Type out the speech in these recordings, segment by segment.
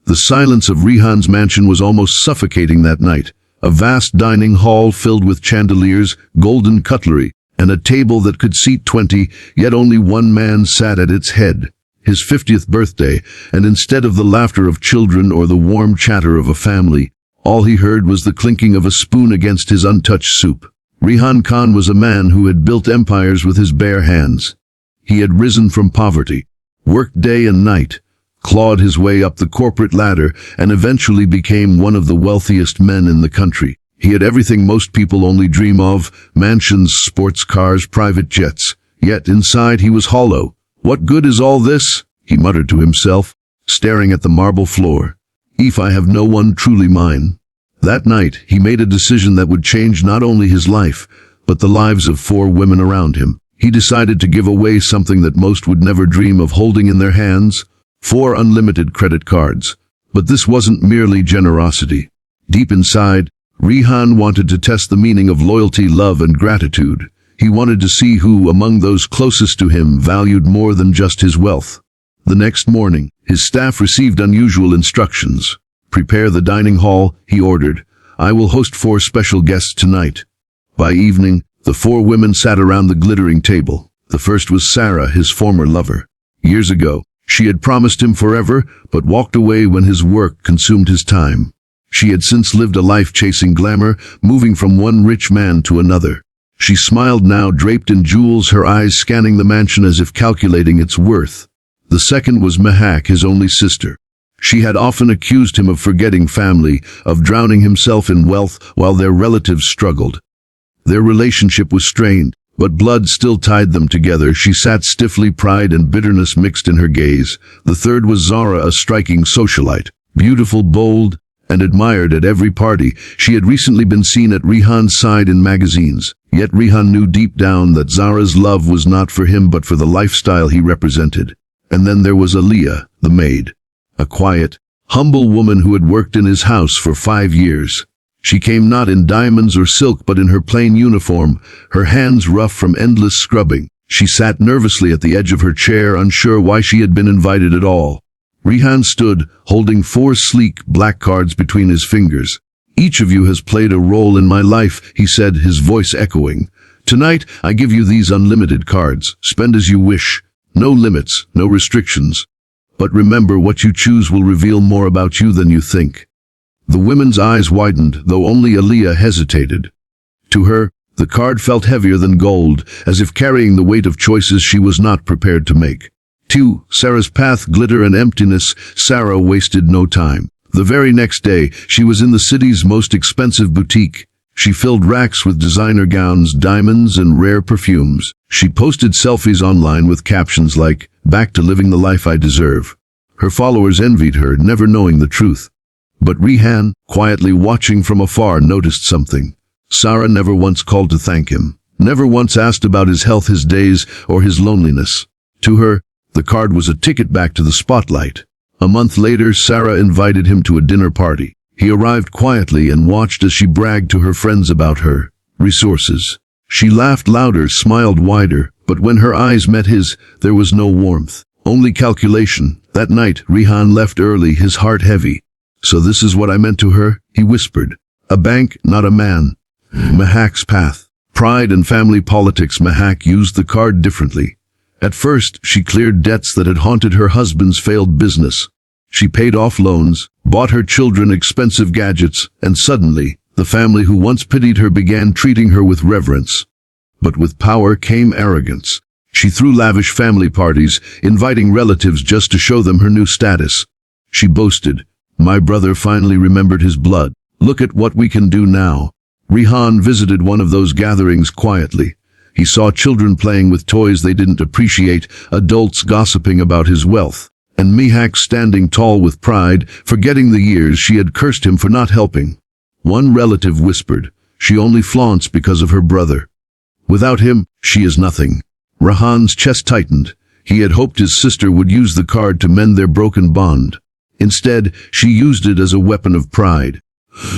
The silence of Rihan's mansion was almost suffocating that night. A vast dining hall filled with chandeliers, golden cutlery, and a table that could seat 20, yet only one man sat at its head. His 50th birthday, and instead of the laughter of children or the warm chatter of a family, all he heard was the clinking of a spoon against his untouched soup. Rihan Khan was a man who had built empires with his bare hands. He had risen from poverty, worked day and night, clawed his way up the corporate ladder, and eventually became one of the wealthiest men in the country. He had everything most people only dream of: mansions, sports cars, private jets. Yet inside he was hollow. "What good is all this?" he muttered to himself, staring at the marble floor. "If I have no one truly mine." That night, he made a decision that would change not only his life, but the lives of 4 women around him. He decided to give away something that most would never dream of holding in their hands: 4 unlimited credit cards. But this wasn't merely generosity. Deep inside, Rihan wanted to test the meaning of loyalty, love, and gratitude. He wanted to see who, among those closest to him, valued more than just his wealth. The next morning, his staff received unusual instructions. "Prepare the dining hall," he ordered. "I will host 4 special guests tonight." By evening, the 4 women sat around the glittering table. The first was Sarah, his former lover. Years ago, she had promised him forever, but walked away when his work consumed his time. She had since lived a life chasing glamour, moving from one rich man to another. She smiled now, draped in jewels, her eyes scanning the mansion as if calculating its worth. The second was Mehak, his only sister. She had often accused him of forgetting family, of drowning himself in wealth while their relatives struggled. Their relationship was strained, but blood still tied them together. She sat stiffly, pride and bitterness mixed in her gaze. The third was Zara, a striking socialite. Beautiful, bold, and admired at every party. She had recently been seen at Rihan's side in magazines. Yet Rihan knew deep down that Zara's love was not for him but for the lifestyle he represented. And then there was Aliyah, the maid. A quiet, humble woman who had worked in his house for 5 years. She came not in diamonds or silk but in her plain uniform, her hands rough from endless scrubbing. She sat nervously at the edge of her chair, unsure why she had been invited at all. Rihan stood, holding 4 sleek, black cards between his fingers. "Each of you has played a role in my life," he said, his voice echoing. "Tonight, I give you these unlimited cards. Spend as you wish. No limits, no restrictions. But remember, what you choose will reveal more about you than you think." The women's eyes widened, though only Aliyah hesitated. To her, the card felt heavier than gold, as if carrying the weight of choices she was not prepared to make. 2. Sarah's path, glitter and emptiness. Sarah wasted no time. The very next day, she was in the city's most expensive boutique. She filled racks with designer gowns, diamonds, and rare perfumes. She posted selfies online with captions like, "Back to living the life I deserve." Her followers envied her, never knowing the truth. But Rihan, quietly watching from afar, noticed something. Sarah never once called to thank him, never once asked about his health, his days, or his loneliness. To her, the card was a ticket back to the spotlight. A month later, Sarah invited him to a dinner party. He arrived quietly and watched as she bragged to her friends about her resources. She laughed louder, smiled wider, but when her eyes met his, there was no warmth, only calculation. That night, Rihan left early, his heart heavy. "So this is what I meant to her," he whispered. "A bank, not a man." Mehak's path. Pride and family politics. Mehak used the card differently. At first, she cleared debts that had haunted her husband's failed business. She paid off loans, bought her children expensive gadgets, and suddenly, the family who once pitied her began treating her with reverence. But with power came arrogance. She threw lavish family parties, inviting relatives just to show them her new status. She boasted, "My brother finally remembered his blood. Look at what we can do now." Rihan visited one of those gatherings quietly. He saw children playing with toys they didn't appreciate, adults gossiping about his wealth, and Mehak standing tall with pride, forgetting the years she had cursed him for not helping. One relative whispered, "She only flaunts because of her brother. Without him, she is nothing." Rihan's chest tightened. He had hoped his sister would use the card to mend their broken bond. Instead, she used it as a weapon of pride.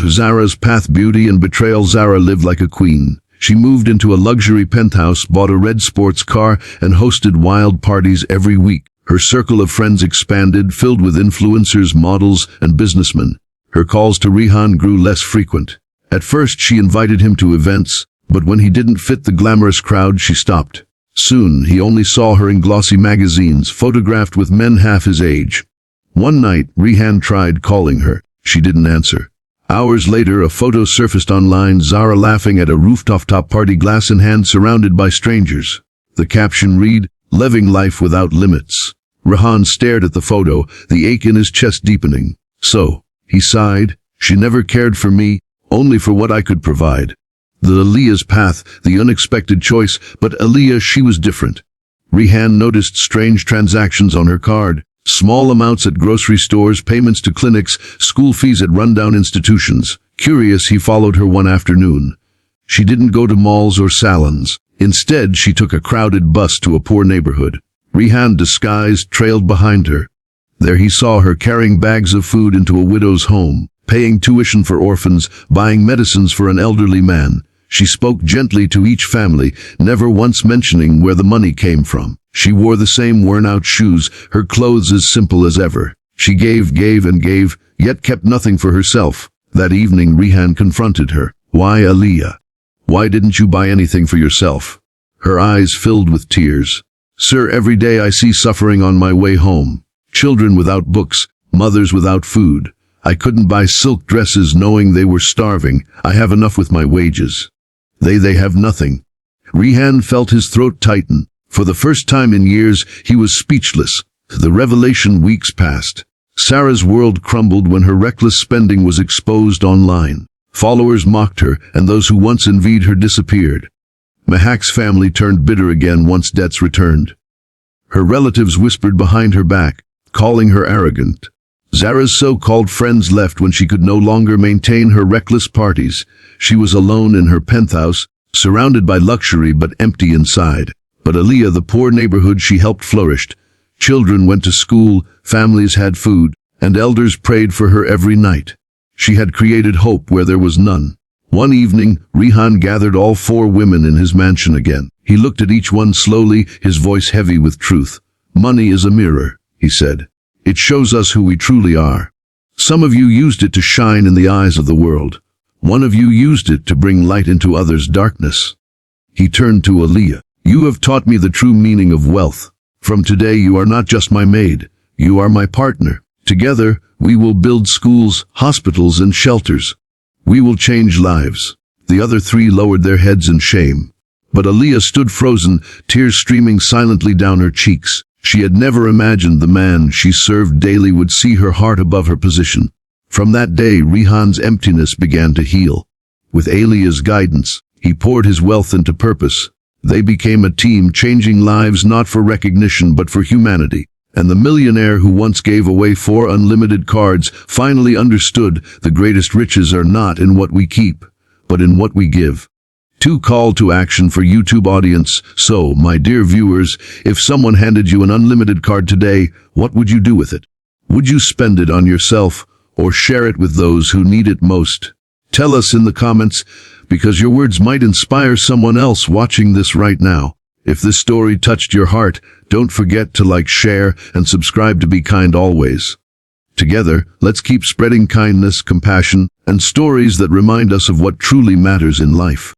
Zara's path, beauty and betrayal. Zara lived like a queen. She moved into a luxury penthouse, bought a red sports car, and hosted wild parties every week. Her circle of friends expanded, filled with influencers, models, and businessmen. Her calls to Rihan grew less frequent. At first, she invited him to events, but when he didn't fit the glamorous crowd, she stopped. Soon, he only saw her in glossy magazines, photographed with men half his age. One night, Rihan tried calling her. She didn't answer. Hours later, a photo surfaced online, Zara laughing at a rooftop party, glass in hand, surrounded by strangers. The caption read, "Living life without limits." Rihan stared at the photo, the ache in his chest deepening. "So," he sighed, "she never cared for me, only for what I could provide." The Aaliyah's path, the unexpected choice, but Aaliyah, she was different. Rihan noticed strange transactions on her card. Small amounts at grocery stores, payments to clinics, school fees at rundown institutions. Curious, he followed her one afternoon. She didn't go to malls or salons. Instead, she took a crowded bus to a poor neighborhood. Rihan, disguised, trailed behind her. There he saw her carrying bags of food into a widow's home, paying tuition for orphans, buying medicines for an elderly man. She spoke gently to each family, never once mentioning where the money came from. She wore the same worn-out shoes, her clothes as simple as ever. She gave, and gave, yet kept nothing for herself. That evening, Rihan confronted her. "Why, Aaliyah? Why didn't you buy anything for yourself?" Her eyes filled with tears. "Sir, every day I see suffering on my way home. Children without books, mothers without food. I couldn't buy silk dresses knowing they were starving. I have enough with my wages. They have nothing." Rihan felt his throat tighten. For the first time in years, he was speechless. The revelation weeks passed. Sarah's world crumbled when her reckless spending was exposed online. Followers mocked her, and those who once envied her disappeared. Mahak's family turned bitter again once debts returned. Her relatives whispered behind her back, calling her arrogant. Zara's so-called friends left when she could no longer maintain her reckless parties. She was alone in her penthouse, surrounded by luxury but empty inside. But Aaliyah, the poor neighborhood she helped, flourished. Children went to school, families had food, and elders prayed for her every night. She had created hope where there was none. One evening, Rihan gathered all 4 women in his mansion again. He looked at each one slowly, his voice heavy with truth. "Money is a mirror," he said. "It shows us who we truly are. Some of you used it to shine in the eyes of the world. One of you used it to bring light into others' darkness." He turned to Aaliyah. "You have taught me the true meaning of wealth. From today you are not just my maid, you are my partner. Together, we will build schools, hospitals, and shelters. We will change lives." The other 3 lowered their heads in shame. But Aaliyah stood frozen, tears streaming silently down her cheeks. She had never imagined the man she served daily would see her heart above her position. From that day, Rihan's emptiness began to heal. With Aaliyah's guidance, he poured his wealth into purpose. They became a team, changing lives not for recognition but for humanity. And the millionaire who once gave away 4 unlimited cards finally understood the greatest riches are not in what we keep, but in what we give. To call to action for YouTube audience. So, my dear viewers, if someone handed you an unlimited card today, what would you do with it? Would you spend it on yourself or share it with those who need it most? Tell us in the comments, because your words might inspire someone else watching this right now. If this story touched your heart, don't forget to like, share, and subscribe to Be Kind Always. Together, let's keep spreading kindness, compassion, and stories that remind us of what truly matters in life.